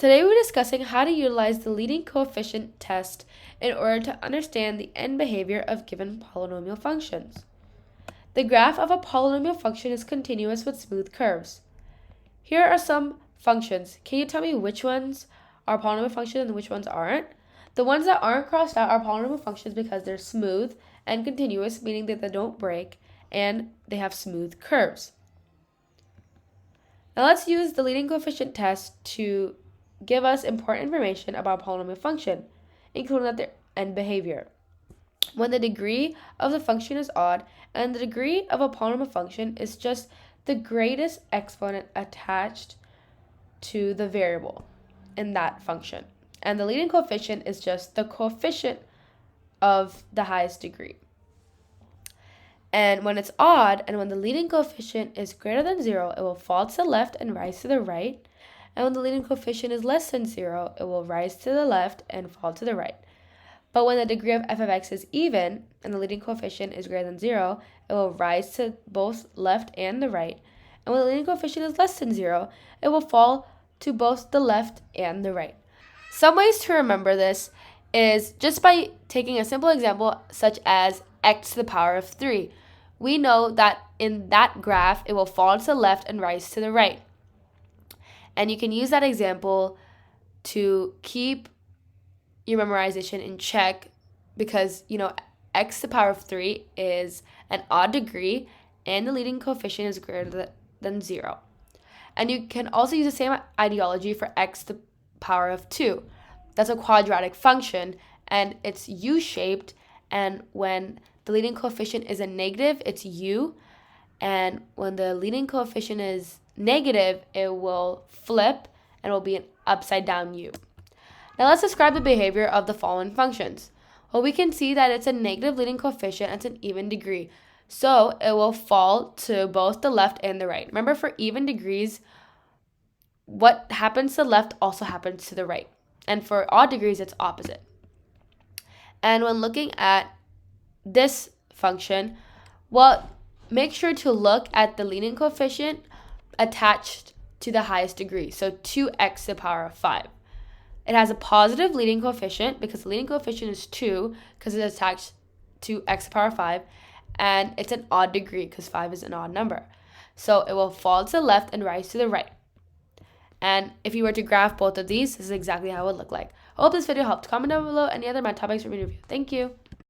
Today we're discussing how to utilize the leading coefficient test in order to understand the end behavior of given polynomial functions. The graph of a polynomial function is continuous with smooth curves. Here are some functions. Can you tell me which ones are polynomial functions and which ones aren't? The ones that aren't crossed out are polynomial functions because they're smooth and continuous, meaning that they don't break, and they have smooth curves. Now let's use the leading coefficient test to give us important information about a polynomial function, including their end behavior. When the degree of the function is odd, and the degree of a polynomial function is just the greatest exponent attached to the variable in that function. And the leading coefficient is just the coefficient of the highest degree. And when it's odd, and when the leading coefficient is greater than 0, it will fall to the left and rise to the right. And when the leading coefficient is less than 0, it will rise to the left and fall to the right. But when the degree of f of x is even, and the leading coefficient is greater than 0, it will rise to both left and the right. And when the leading coefficient is less than 0, it will fall to both the left and the right. Some ways to remember this is just by taking a simple example such as x to the power of 3. We know that in that graph, it will fall to the left and rise to the right. And you can use that example to keep your memorization in check because, x to the power of 3 is an odd degree and the leading coefficient is greater than 0. And you can also use the same ideology for x to the power of 2. That's a quadratic function and it's u-shaped, and when the leading coefficient is a negative, it's u, and when the leading coefficient is negative, it will flip and will be an upside down u. Now let's describe the behavior of the following functions. Well, we can see that it's a negative leading coefficient and it's an even degree. So it will fall to both the left and the right. Remember, for even degrees, what happens to the left also happens to the right. And for odd degrees, it's opposite. And when looking at this function, well, make sure to look at the leading coefficient attached to the highest degree, so 2x to the power of 5. It has a positive leading coefficient because the leading coefficient is 2 because it's attached to x to the power of 5, and it's an odd degree because 5 is an odd number. So it will fall to the left and rise to the right. And if you were to graph both of these, this is exactly how it would look like. I hope this video helped. Comment down below any other math topics for me to review. Thank you.